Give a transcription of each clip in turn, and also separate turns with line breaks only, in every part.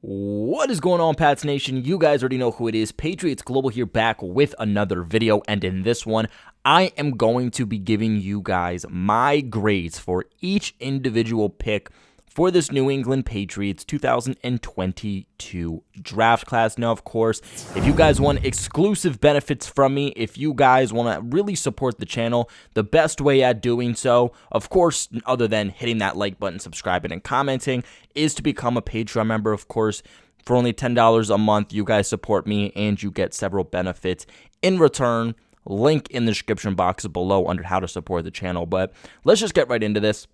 What is going on, Pats Nation? You guys already know who it is. Patriots Global here, back with another video, and in this one, I am going to be giving you guys my grades for each individual pick for this New England Patriots 2022 draft class. Now, of course, if you guys want exclusive benefits from me, if you guys want to really support the channel, the best way at doing so, of course, other than hitting that like button, subscribing, and commenting, is to become a Patreon member. Of course, for only $10 a month, you guys support me and you get several benefits in return. Link in the description box below under how to support the channel. But let's just get right into this.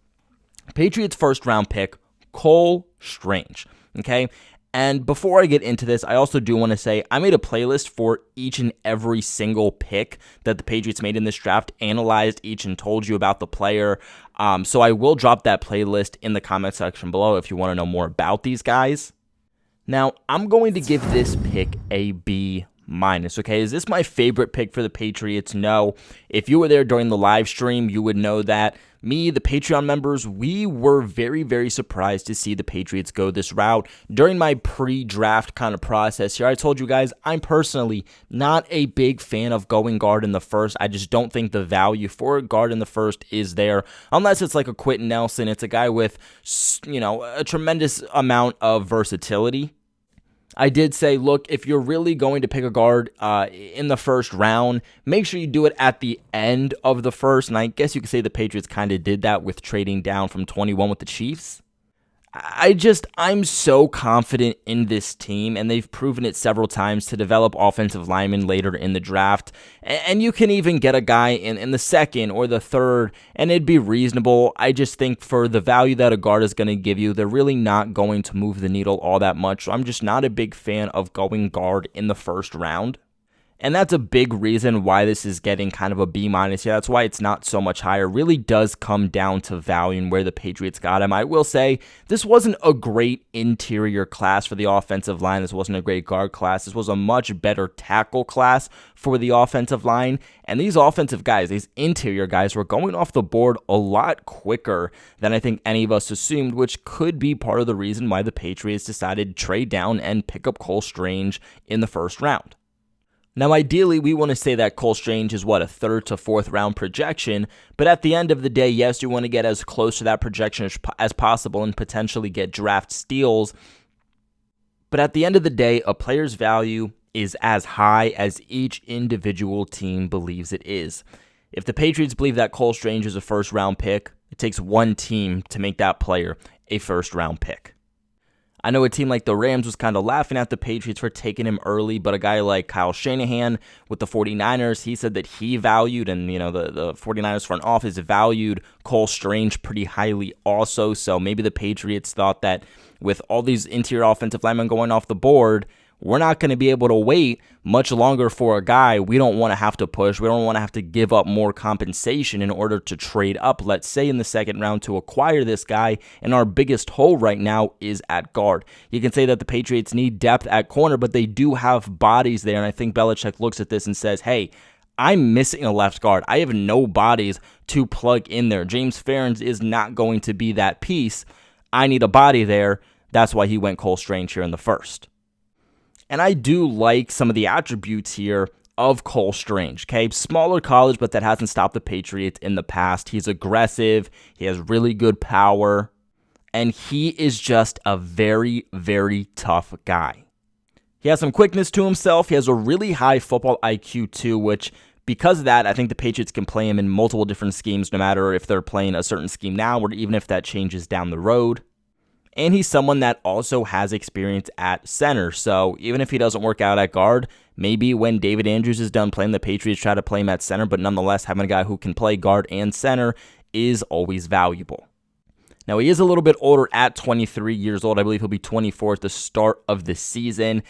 Patriots first round pick, Cole Strange, okay? And before I get into this, I also do want to say I made a playlist for each and every single pick that the Patriots made in this draft, analyzed each and told you about the player. So I will drop that playlist in the comment section below if you want to know more about these guys. Now, I'm going to give this pick a B-. Okay, is this my favorite pick for the Patriots? No. If you were there during the live stream, you would know that me, the Patreon members, we were very, very surprised to see the Patriots go this route. During my pre-draft kind of process here, I told you guys I'm personally not a big fan of going guard in the first. I just don't think the value for a guard in the first is there, unless it's like a Quentin Nelson. It's a guy with, you know, a tremendous amount of versatility. I did say, look, if you're really going to pick a guard in the first round, make sure you do it at the end of the first. And I guess you could say the Patriots kind of did that with trading down from 21 with the Chiefs. I'm so confident in this team, and they've proven it several times to develop offensive linemen later in the draft. And you can even get a guy in the second or the third, and it'd be reasonable. I just think for the value that a guard is going to give you, they're really not going to move the needle all that much. So I'm just not a big fan of going guard in the first round. And that's a big reason why this is getting kind of a B-. Yeah, that's why it's not so much higher. It really does come down to value and where the Patriots got him. I will say this wasn't a great interior class for the offensive line. This wasn't a great guard class. This was a much better tackle class for the offensive line. And these offensive guys, these interior guys, were going off the board a lot quicker than I think any of us assumed, which could be part of the reason why the Patriots decided to trade down and pick up Cole Strange in the first round. Now, ideally, we want to say that Cole Strange is, a third to fourth round projection, but at the end of the day, yes, you want to get as close to that projection as possible and potentially get draft steals. But at the end of the day, a player's value is as high as each individual team believes it is. If the Patriots believe that Cole Strange is a first round pick, it takes one team to make that player a first round pick. I know a team like the Rams was kind of laughing at the Patriots for taking him early, but a guy like Kyle Shanahan with the 49ers, he said that he valued, and the 49ers front office valued Cole Strange pretty highly also, so maybe the Patriots thought that with all these interior offensive linemen going off the board, we're not going to be able to wait much longer for a guy. We don't want to have to push. We don't want to have to give up more compensation in order to trade up, let's say, in the second round to acquire this guy. And our biggest hole right now is at guard. You can say that the Patriots need depth at corner, but they do have bodies there. And I think Belichick looks at this and says, hey, I'm missing a left guard. I have no bodies to plug in there. James Ferentz is not going to be that piece. I need a body there. That's why he went Cole Strange here in the first. And I do like some of the attributes here of Cole Strange, okay? Smaller college, but that hasn't stopped the Patriots in the past. He's aggressive. He has really good power. And he is just a very, very tough guy. He has some quickness to himself. He has a really high football IQ too, which because of that, I think the Patriots can play him in multiple different schemes, no matter if they're playing a certain scheme now or even if that changes down the road. And he's someone that also has experience at center. So even if he doesn't work out at guard, maybe when David Andrews is done playing, the Patriots try to play him at center. But nonetheless, having a guy who can play guard and center is always valuable. Now, he is a little bit older at 23 years old. I believe he'll be 24 at the start of the season.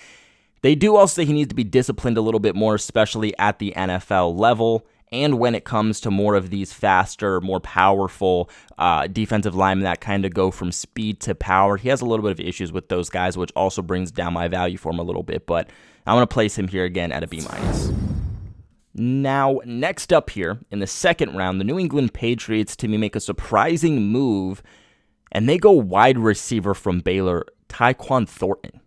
They do also say he needs to be disciplined a little bit more, especially at the NFL level. And when it comes to more of these faster, more powerful defensive linemen that kind of go from speed to power, he has a little bit of issues with those guys, which also brings down my value for him a little bit. But I'm going to place him here again at a B-. Now, next up here in the second round, the New England Patriots to me make a surprising move, and they go wide receiver from Baylor, Taekwon Thornton.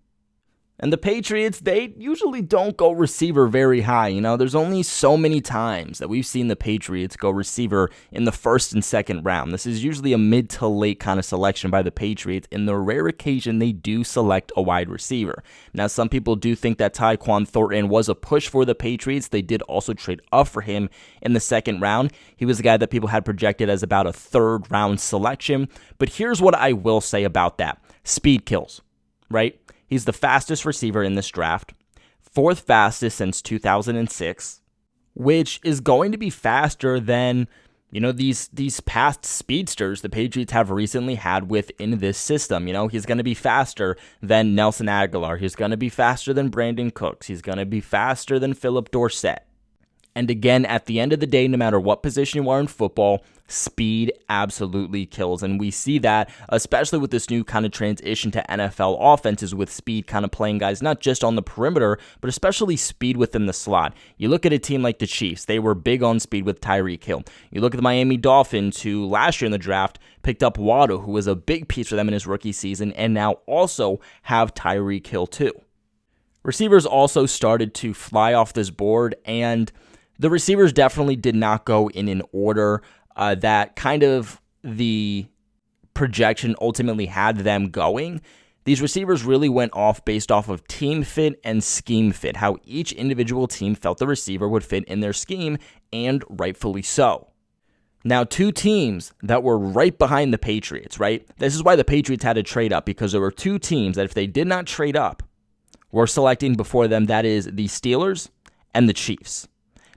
And the Patriots, they usually don't go receiver very high. You know, there's only so many times that we've seen the Patriots go receiver in the first and second round. This is usually a mid to late kind of selection by the Patriots. In the rare occasion, they do select a wide receiver. Now, some people do think that Taekwon Thornton was a push for the Patriots. They did also trade up for him in the second round. He was a guy that people had projected as about a third round selection. But here's what I will say about that. Speed kills, right? He's the fastest receiver in this draft, fourth fastest since 2006, which is going to be faster than, you know, these past speedsters the Patriots have recently had within this system. You know, he's going to be faster than Nelson Aguilar. He's going to be faster than Brandon Cooks. He's going to be faster than Philip Dorsett. And again, at the end of the day, no matter what position you are in football, speed absolutely kills. And we see that, especially with this new kind of transition to NFL offenses with speed kind of playing guys, not just on the perimeter, but especially speed within the slot. You look at a team like the Chiefs, they were big on speed with Tyreek Hill. You look at the Miami Dolphins, who last year in the draft picked up Waddle, who was a big piece for them in his rookie season, and now also have Tyreek Hill too. Receivers also started to fly off this board, and the receivers definitely did not go in an order that kind of the projection ultimately had them going. These receivers really went off based off of team fit and scheme fit, how each individual team felt the receiver would fit in their scheme, and rightfully so. Now, two teams that were right behind the Patriots, right? This is why the Patriots had to trade up, because there were two teams that if they did not trade up, were selecting before them, that is the Steelers and the Chiefs.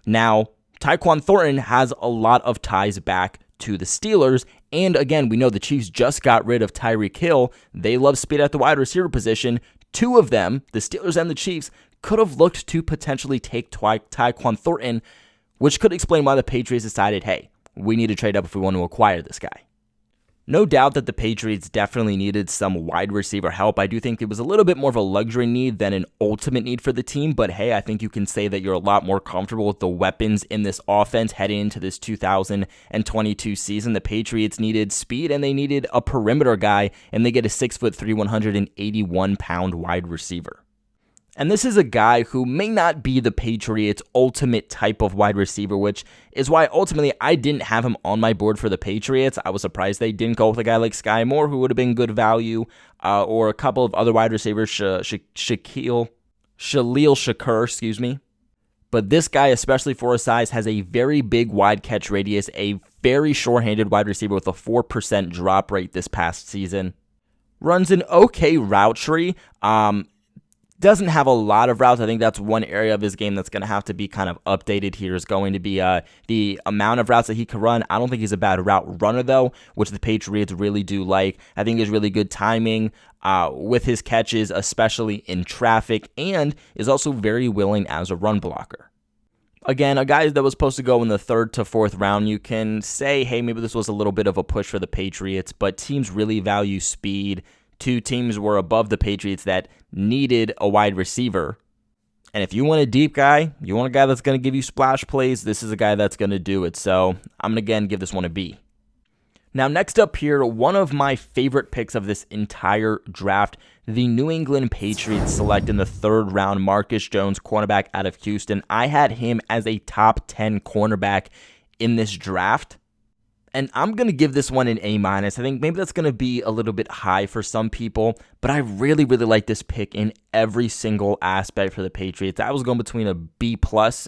Now, Taekwon Thornton has a lot of ties back to the Steelers, and again, we know the Chiefs just got rid of Tyreek Hill. They love speed at the wide receiver position. Two of them, the Steelers and the Chiefs, could have looked to potentially take Taekwon Thornton, which could explain why the Patriots decided, hey, we need to trade up if we want to acquire this guy. No doubt that the Patriots definitely needed some wide receiver help. I do think it was a little bit more of a luxury need than an ultimate need for the team, but hey, I think you can say that you're a lot more comfortable with the weapons in this offense heading into this 2022 season. The Patriots needed speed and they needed a perimeter guy, and they get a 6'3", 181-pound wide receiver. And this is a guy who may not be the Patriots' ultimate type of wide receiver, which is why ultimately I didn't have him on my board for the Patriots. I was surprised they didn't go with a guy like Sky Moore, who would have been good value, or a couple of other wide receivers, Khalil Shakir, But this guy, especially for his size, has a very big wide catch radius, a very short-handed wide receiver with a 4% drop rate this past season. Runs an okay route tree. Doesn't have a lot of routes. I think that's one area of his game that's going to have to be kind of updated here, is going to be the amount of routes that he can run. I don't think he's a bad route runner, though, which the Patriots really do like. I think he has really good timing with his catches, especially in traffic, and is also very willing as a run blocker. Again, a guy that was supposed to go in the third to fourth round, you can say, hey, maybe this was a little bit of a push for the Patriots, but teams really value speed. Two teams were above the Patriots that needed a wide receiver. And if you want a deep guy, you want a guy that's going to give you splash plays, this is a guy that's going to do it. So I'm going to again give this one a B. Now, next up here, one of my favorite picks of this entire draft, the New England Patriots select in the third round Marcus Jones, cornerback out of Houston. I had him as a top 10 cornerback in this draft. And I'm going to give this one an A-. I think maybe that's going to be a little bit high for some people, but I really, really like this pick in every single aspect for the Patriots. I was going between a B+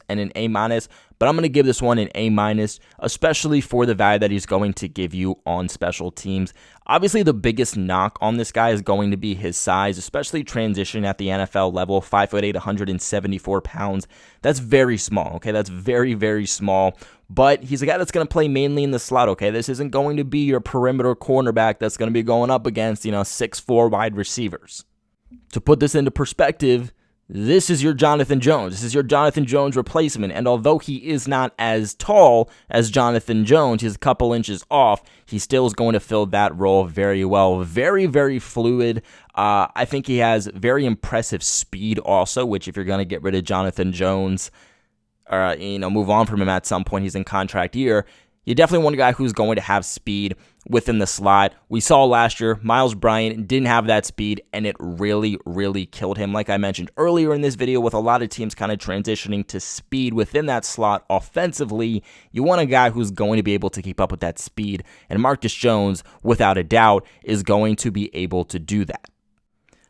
and an A-, but I'm going to give this one an A-, especially for the value that he's going to give you on special teams. Obviously, the biggest knock on this guy is going to be his size, especially transitioning at the NFL level, 5'8", 174 pounds. That's very small, okay? That's very, very small. But he's a guy that's going to play mainly in the slot, okay? This isn't going to be your perimeter cornerback that's going to be going up against, 6'4" wide receivers. To put this into perspective, this is your Jonathan Jones. This is your Jonathan Jones replacement. And although he is not as tall as Jonathan Jones, he's a couple inches off, he still is going to fill that role very well. Very, very fluid. I think he has very impressive speed also, which if you're going to get rid of Jonathan Jones, move on from him at some point, he's in contract year, you definitely want a guy who's going to have speed. within the slot. We saw last year, Miles Bryant didn't have that speed, and it really, really killed him. Like I mentioned earlier in this video, with a lot of teams kind of transitioning to speed within that slot offensively, you want a guy who's going to be able to keep up with that speed, and Marcus Jones, without a doubt, is going to be able to do that.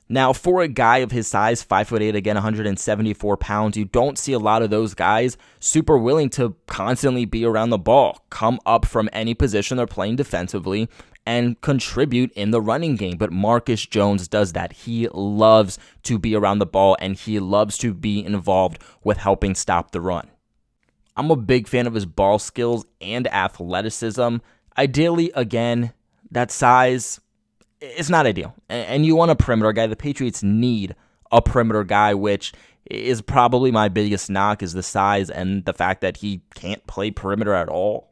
Now, for a guy of his size, 5'8", again, 174 pounds, you don't see a lot of those guys super willing to constantly be around the ball, come up from any position they're playing defensively, and contribute in the running game. But Marcus Jones does that. He loves to be around the ball, and he loves to be involved with helping stop the run. I'm a big fan of his ball skills and athleticism. Ideally, again, that size, it's not ideal. And you want a perimeter guy. The Patriots need a perimeter guy, which is probably my biggest knock, is the size and the fact that he can't play perimeter at all.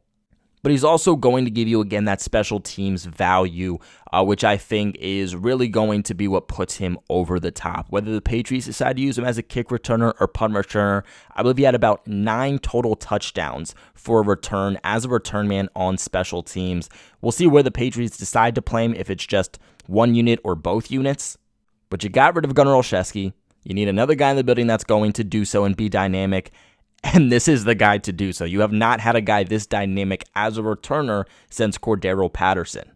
But he's also going to give you, again, that special teams value, which I think is really going to be what puts him over the top. Whether the Patriots decide to use him as a kick returner or punt returner, I believe he had about 9 total touchdowns for a return as a return man on special teams. We'll see where the Patriots decide to play him, if it's just one unit or both units. But you got rid of Gunnar Olszewski. You need another guy in the building that's going to do so and be dynamic. And this is the guy to do so. You have not had a guy this dynamic as a returner since Cordero Patterson.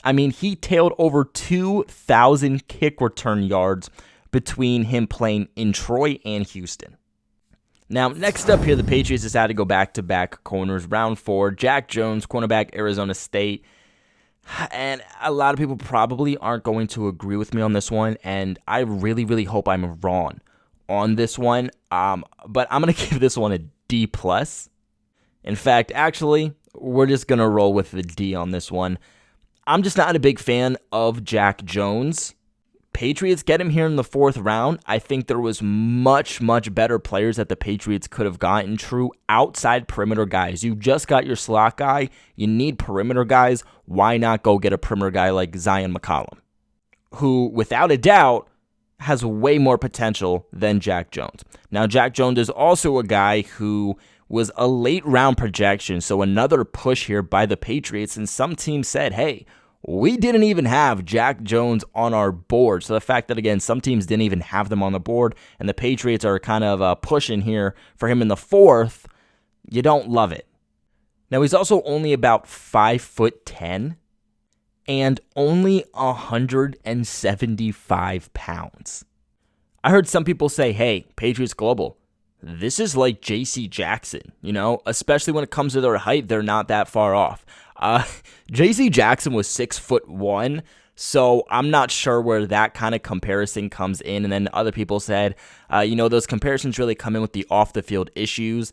I mean, he tailed over 2,000 kick return yards between him playing in Troy and Houston. Now, next up here, the Patriots decided to go back-to-back corners. Round 4, Jack Jones, cornerback, Arizona State. And a lot of people probably aren't going to agree with me on this one, and I really, really hope I'm wrong on this one, but I'm going to give this one a D+. In fact, actually, we're just going to roll with the D on this one. I'm just not a big fan of Jack Jones. Patriots get him here in the 4th round. I think there was much, much better players that the Patriots could have gotten, true outside perimeter guys. You just got your slot guy. You need perimeter guys. Why not go get a perimeter guy like Zion McCollum, who, without a doubt, has way more potential than Jack Jones. Now, Jack Jones is also a guy who was a late round projection, so another push here by the Patriots, and some teams said, hey, we didn't even have Jack Jones on our board. So the fact that, again, some teams didn't even have them on the board, and the Patriots are kind of pushing here for him in the 4th, you don't love it. Now, he's also only about 5'10", and only 175 pounds. I heard some people say, hey, Patriots Global, this is like J.C. Jackson, especially when it comes to their height, they're not that far off. J.C. Jackson was 6'1", so I'm not sure where that kind of comparison comes in. And then other people said, those comparisons really come in with the off-the-field issues.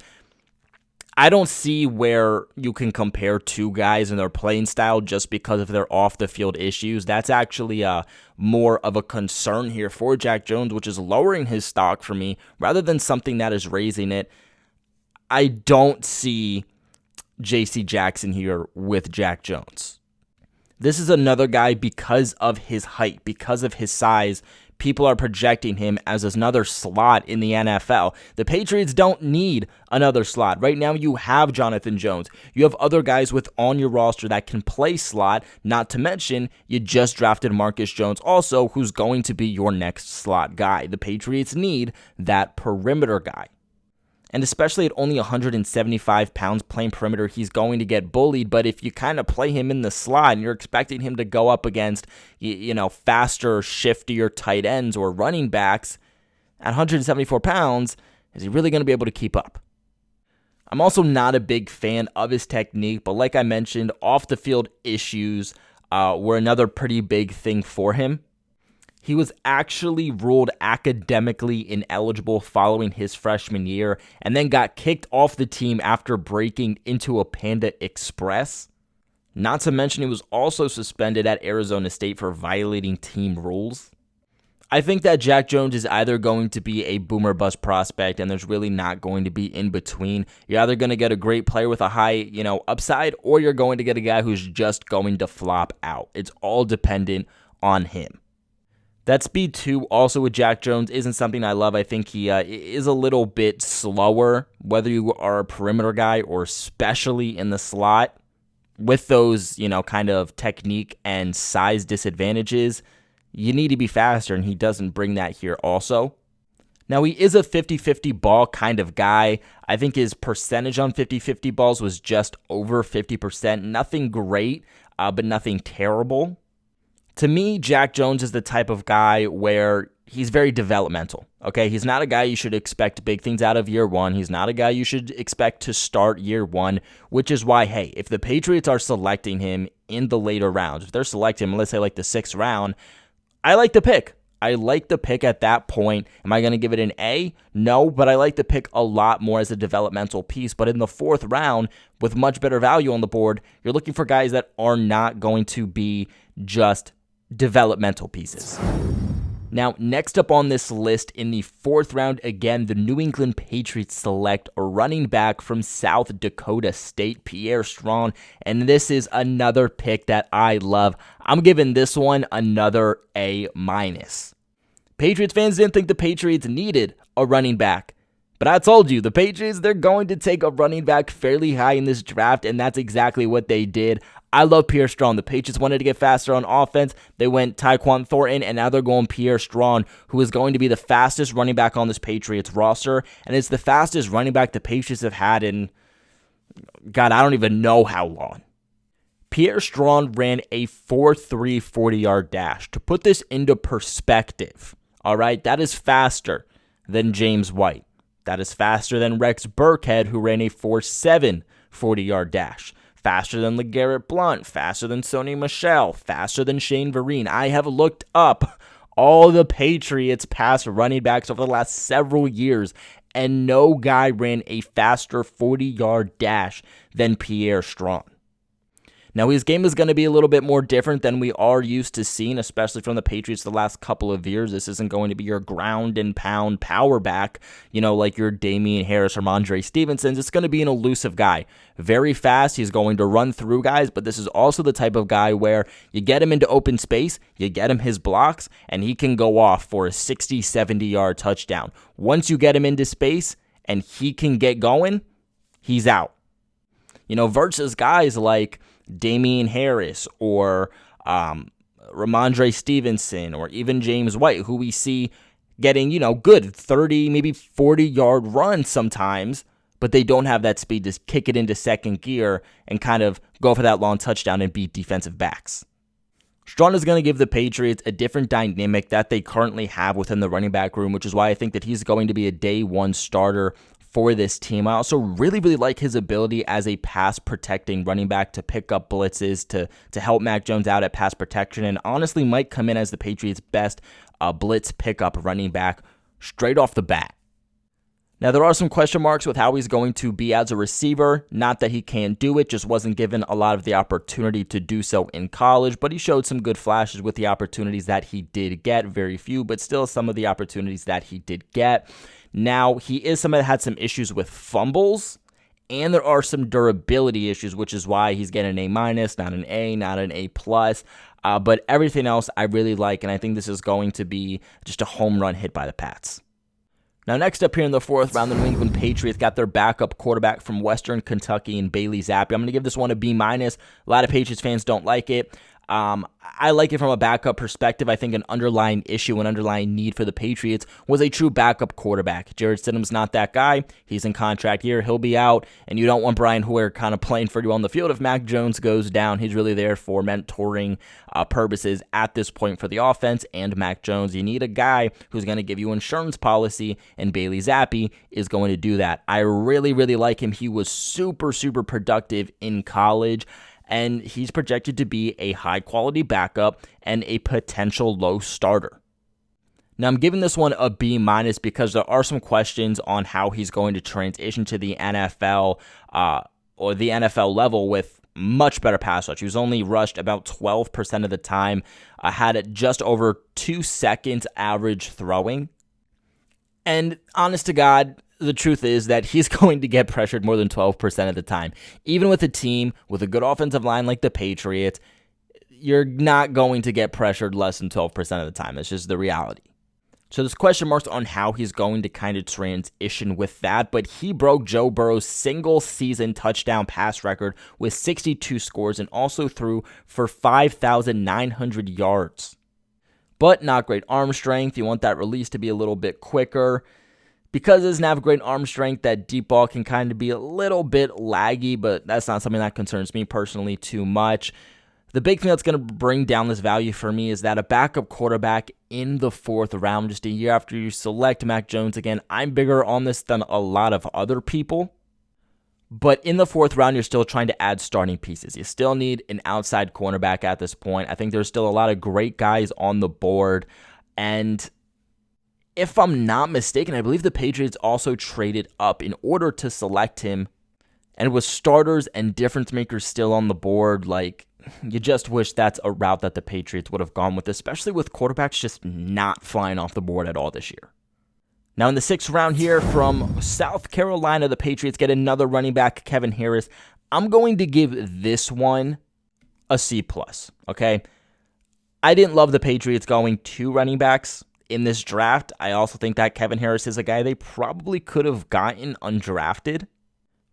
I don't see where you can compare two guys and their playing style just because of their off-the-field issues. That's actually more of a concern here for Jack Jones, which is lowering his stock for me rather than something that is raising it. I don't see J.C. Jackson here with Jack Jones. This is another guy, because of his height, because of his size, people are projecting him as another slot in the NFL. The Patriots don't need another slot. Right now, you have Jonathan Jones. You have other guys on your roster that can play slot, not to mention you just drafted Marcus Jones also, who's going to be your next slot guy. The Patriots need that perimeter guy. And especially at only 175 pounds playing perimeter, he's going to get bullied. But if you kind of play him in the slot and you're expecting him to go up against, faster, shiftier tight ends or running backs at 174 pounds, is he really going to be able to keep up? I'm also not a big fan of his technique, but like I mentioned, off-the-field issues were another pretty big thing for him. He was actually ruled academically ineligible following his freshman year and then got kicked off the team after breaking into a Panda Express. Not to mention he was also suspended at Arizona State for violating team rules. I think that Jack Jones is either going to be a boomer bust prospect, and there's really not going to be in between. You're either going to get a great player with a high, upside, or you're going to get a guy who's just going to flop out. It's all dependent on him. That speed, too, also with Jack Jones, isn't something I love. I think he is a little bit slower, whether you are a perimeter guy or especially in the slot. with those, kind of technique and size disadvantages, you need to be faster, and he doesn't bring that here also. Now, he is a 50-50 ball kind of guy. I think his percentage on 50-50 balls was just over 50%. Nothing great, but nothing terrible. To me, Jack Jones is the type of guy where he's very developmental, okay? He's not a guy you should expect big things out of year one. He's not a guy you should expect to start year one, which is why, hey, if the Patriots are selecting him in the later rounds, if they're selecting him, let's say like the 6th round, I like the pick. I like the pick at that point. Am I going to give it an A? No, but I like the pick a lot more as a developmental piece. But in the 4th round, with much better value on the board, you're looking for guys that are not going to be just developmental pieces. Now, next up on this list in the 4th round, again, the New England Patriots select a running back from South Dakota State, Pierre Strong, and this is another pick that I love. I'm giving this one another A-. Patriots fans didn't think the Patriots needed a running back, but I told you, the Patriots, they're going to take a running back fairly high in this draft, and that's exactly what they did. I love Pierre Strong. The Patriots wanted to get faster on offense. They went Tae Kwon Thornton, and now they're going Pierre Strong, who is going to be the fastest running back on this Patriots roster, and it's the fastest running back the Patriots have had in, God, I don't even know how long. Pierre Strong ran a 4.3 40-yard dash. To put this into perspective, all right, that is faster than James White. That is faster than Rex Burkhead, who ran a 4.7 40-yard dash. Faster than LeGarrette Blount, faster than Sony Michel, faster than Shane Vereen. I have looked up all the Patriots' past running backs over the last several years, and no guy ran a faster 40-yard dash than Pierre Strong. Now, his game is going to be a little bit more different than we are used to seeing, especially from the Patriots the last couple of years. This isn't going to be your ground and pound power back, like your Damian Harris or Ramondre Stevenson. It's going to be an elusive guy. Very fast. He's going to run through guys, but this is also the type of guy where you get him into open space, you get him his blocks, and he can go off for a 60, 70-yard touchdown. Once you get him into space and he can get going, he's out. Versus guys like Damian Harris or Ramondre Stevenson or even James White, who we see getting, good 30, maybe 40-yard runs sometimes, but they don't have that speed to kick it into second gear and kind of go for that long touchdown and beat defensive backs. Strong is going to give the Patriots a different dynamic that they currently have within the running back room, which is why I think that he's going to be a day one starter for this team. I also really, really like his ability as a pass-protecting running back to pick up blitzes, to help Mac Jones out at pass protection, and honestly might come in as the Patriots' best blitz pickup running back straight off the bat. Now, there are some question marks with how he's going to be as a receiver. Not that he can't do it, just wasn't given a lot of the opportunity to do so in college, but he showed some good flashes with the opportunities that he did get. Very few, but still some of the opportunities that he did get. Now, he is somebody that had some issues with fumbles, and there are some durability issues, which is why he's getting an A-, not an A, not an A+. But everything else I really like, and I think this is going to be just a home run hit by the Pats. Now, next up here in the 4th round, the New England Patriots got their backup quarterback from Western Kentucky in Bayley Zappi. I'm going to give this one a B-. A lot of Patriots fans don't like it. I like it from a backup perspective. I think an underlying issue, an underlying need for the Patriots was a true backup quarterback. Jarrett Stidham's not that guy. He's in contract year. He'll be out, and you don't want Brian Hoyer kind of playing for you on the field if Mac Jones goes down. He's really there for mentoring purposes at this point for the offense and Mac Jones. You need a guy who's going to give you insurance policy, and Bayley Zappi is going to do that. I really, really like him. He was super, super productive in college, and he's projected to be a high-quality backup and a potential low starter. Now, I'm giving this one a B- because there are some questions on how he's going to transition to the NFL or the NFL level with much better pass rush. He was only rushed about 12% of the time, had just over 2 seconds average throwing. And honest to God, the truth is that he's going to get pressured more than 12% of the time. Even with a team with a good offensive line like the Patriots, you're not going to get pressured less than 12% of the time. It's just the reality. So there's question marks on how he's going to kind of transition with that, but he broke Joe Burrow's single season touchdown pass record with 62 scores and also threw for 5,900 yards. But not great arm strength. You want that release to be a little bit quicker. Because it doesn't have great arm strength, that deep ball can kind of be a little bit laggy, but that's not something that concerns me personally too much. The big thing that's going to bring down this value for me is that a backup quarterback in the 4th round, just a year after you select Mac Jones again, I'm bigger on this than a lot of other people. But in the 4th round, you're still trying to add starting pieces. You still need an outside cornerback at this point. I think there's still a lot of great guys on the board. And if I'm not mistaken, I believe the Patriots also traded up in order to select him. And with starters and difference makers still on the board, like, you just wish that's a route that the Patriots would have gone with, especially with quarterbacks just not flying off the board at all this year. Now in the 6th round here from South Carolina, the Patriots get another running back, Kevin Harris. I'm going to give this one a C+, okay? I didn't love the Patriots going 2 running backs in this draft. I also think that Kevin Harris is a guy they probably could have gotten undrafted.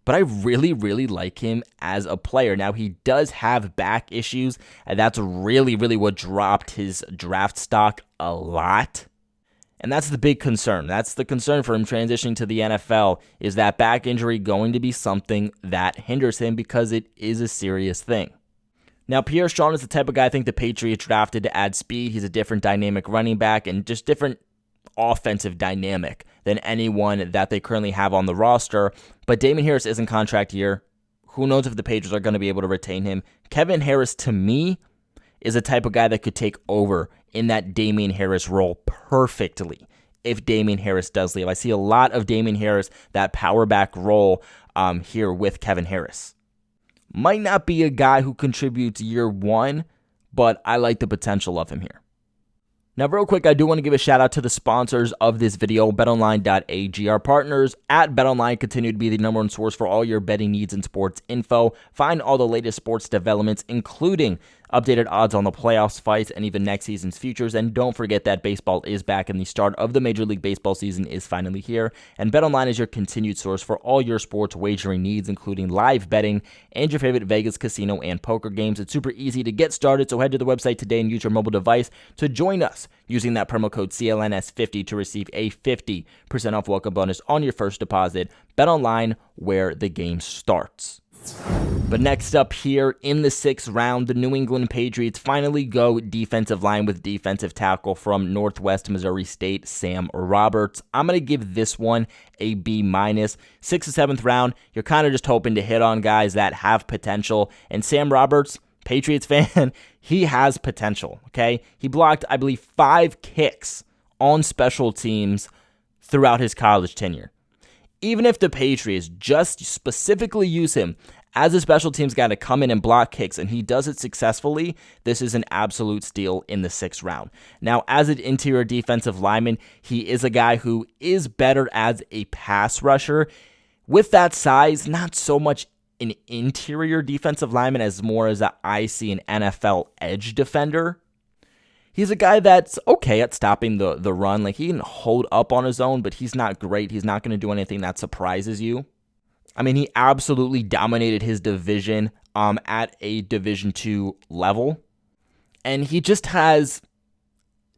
But I really, really like him as a player. Now, he does have back issues, and that's really, really what dropped his draft stock a lot. And that's the big concern. That's the concern for him transitioning to the NFL, is that back injury going to be something that hinders him because it is a serious thing. Now, Pierre Strong is the type of guy I think the Patriots drafted to add speed. He's a different dynamic running back and just different offensive dynamic than anyone that they currently have on the roster. But Damien Harris is in contract year. Who knows if the Patriots are going to be able to retain him. Kevin Harris, to me, is the type of guy that could take over in that Damien Harris role perfectly if Damien Harris does leave. I see a lot of Damien Harris, that power back role here with Kevin Harris. Might not be a guy who contributes year 1, but I like the potential of him here. Now, real quick, I do want to give a shout out to the sponsors of this video, betonline.ag. Our partners at BetOnline continue to be the #1 source for all your betting needs and sports info. Find all the latest sports developments, including updated odds on the playoffs, fights, and even next season's futures. And don't forget that baseball is back and the start of the Major League Baseball season is finally here. And BetOnline is your continued source for all your sports wagering needs, including live betting and your favorite Vegas casino and poker games. It's super easy to get started, so head to the website today and use your mobile device to join us using that promo code CLNS50 to receive a 50% off welcome bonus on your first deposit. BetOnline, where the game starts. But next up here in the 6th round, the New England Patriots finally go defensive line with defensive tackle from Northwest Missouri State, Sam Roberts. I'm going to give this one a B-. 6th and 7th round, you're kind of just hoping to hit on guys that have potential. And Sam Roberts, Patriots fan, he has potential, okay? He blocked, I believe, 5 kicks on special teams throughout his college tenure. Even if the Patriots just specifically use him as a special teams guy to come in and block kicks, and he does it successfully, this is an absolute steal in the 6th round. Now, as an interior defensive lineman, he is a guy who is better as a pass rusher. With that size, not so much an interior defensive lineman as more as I see an NFL edge defender. He's a guy that's okay at stopping the run. Like, he can hold up on his own, but he's not great. He's not going to do anything that surprises you. I mean, he absolutely dominated his division at a Division II level. And he just has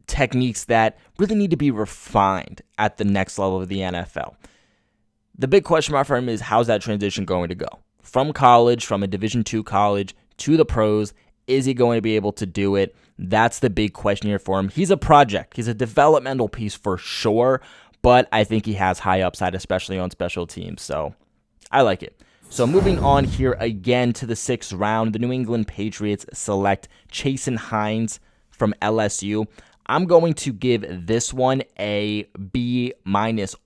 techniques that really need to be refined at the next level of the NFL. The big question mark for him is, how's that transition going to go? From college, from a Division II college to the pros, is he going to be able to do it? That's the big question here for him. He's a project. He's a developmental piece for sure, but I think he has high upside, especially on special teams. So I like it. So moving on here again to the 6th round, the New England Patriots select Chasen Heinz from LSU. I'm going to give this one a B-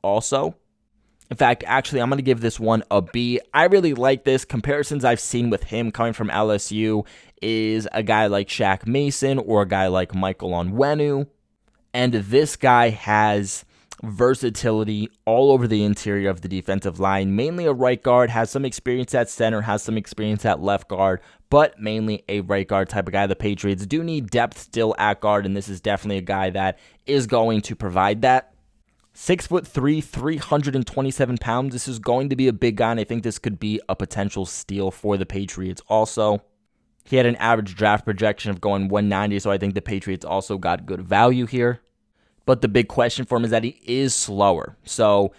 also. In fact, actually, I'm going to give this one a B. I really like this. Comparisons I've seen with him coming from LSU is a guy like Shaq Mason or a guy like Michael Onwenu. And this guy has versatility all over the interior of the defensive line. Mainly a right guard, has some experience at center, has some experience at left guard, but mainly a right guard type of guy. The Patriots do need depth still at guard, and this is definitely a guy that is going to provide that. 6'3", 327 pounds. This is going to be a big guy, and I think this could be a potential steal for the Patriots also. He had an average draft projection of going 190, so I think the Patriots also got good value here. But the big question for him is that he is slower. So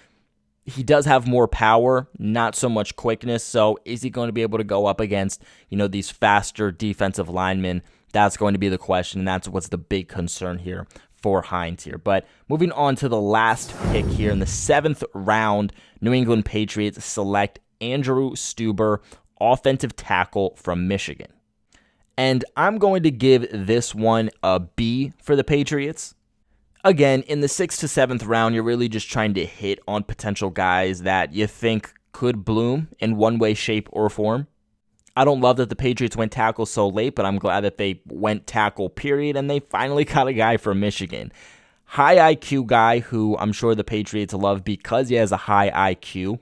he does have more power, not so much quickness. So is he going to be able to go up against, these faster defensive linemen? That's going to be the question, and that's what's the big concern here for Heinz here. But moving on to the last pick here in the 7th round, New England Patriots select Andrew Stueber, offensive tackle from Michigan. And I'm going to give this one a B for the Patriots. Again, in the 6th to 7th round, you're really just trying to hit on potential guys that you think could bloom in one way, shape, or form. I don't love that the Patriots went tackle so late, but I'm glad that they went tackle, period, and they finally got a guy from Michigan. High IQ guy who I'm sure the Patriots love because he has a high IQ.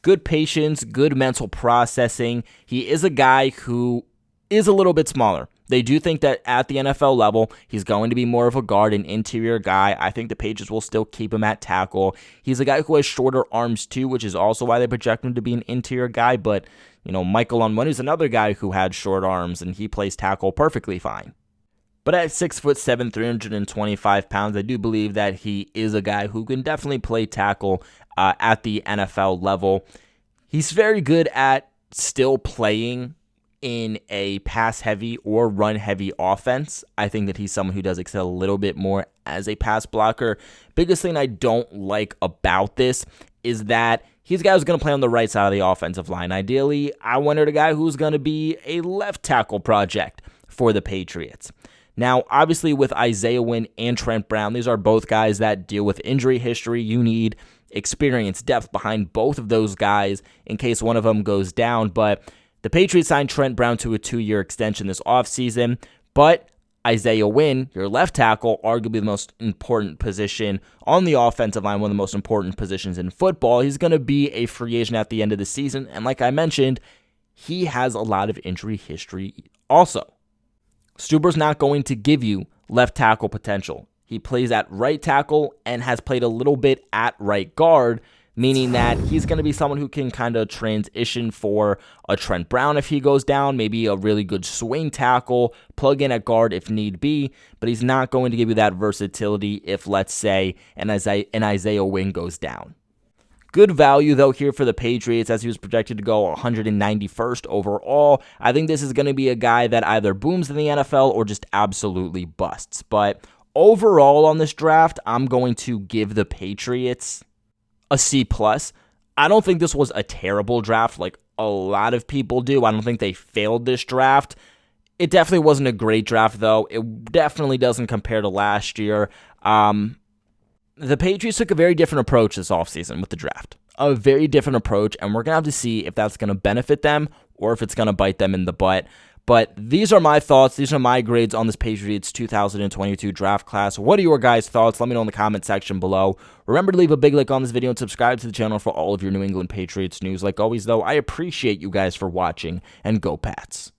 Good patience, good mental processing. He is a guy who is a little bit smaller. They do think that at the NFL level, he's going to be more of a guard, an interior guy. I think the Patriots will still keep him at tackle. He's a guy who has shorter arms too, which is also why they project him to be an interior guy. But, Michael Onwenu is another guy who had short arms, and he plays tackle perfectly fine. But at 6'7", 325 pounds, I do believe that he is a guy who can definitely play tackle at the NFL level. He's very good at still playing in a pass-heavy or run-heavy offense. I think that he's someone who does excel a little bit more as a pass blocker. Biggest thing I don't like about this is that he's a guy who's going to play on the right side of the offensive line. Ideally, I wanted a guy who's going to be a left tackle project for the Patriots. Now, obviously, with Isaiah Wynn and Trent Brown, these are both guys that deal with injury history. You need experience, depth behind both of those guys in case one of them goes down, but the Patriots signed Trent Brown to a 2-year extension this offseason, but Isaiah Wynn, your left tackle, arguably the most important position on the offensive line, one of the most important positions in football, he's going to be a free agent at the end of the season, and like I mentioned, he has a lot of injury history also. Stueber's not going to give you left tackle potential. He plays at right tackle and has played a little bit at right guard, meaning that he's going to be someone who can kind of transition for a Trent Brown if he goes down, maybe a really good swing tackle, plug in at guard if need be, but he's not going to give you that versatility if, let's say, an Isaiah Wynn goes down. Good value, though, here for the Patriots as he was projected to go 191st overall. I think this is going to be a guy that either booms in the NFL or just absolutely busts. But overall on this draft, I'm going to give the Patriots a C+. I don't think this was a terrible draft like a lot of people do. I don't think they failed this draft. It definitely wasn't a great draft, though. It definitely doesn't compare to last year. The Patriots took a very different approach this offseason with the draft. A very different approach, and we're going to have to see if that's going to benefit them or if it's going to bite them in the butt. But these are my thoughts. These are my grades on this Patriots 2022 draft class. What are your guys' thoughts? Let me know in the comment section below. Remember to leave a big like on this video and subscribe to the channel for all of your New England Patriots news. Like always, though, I appreciate you guys for watching, and go Pats.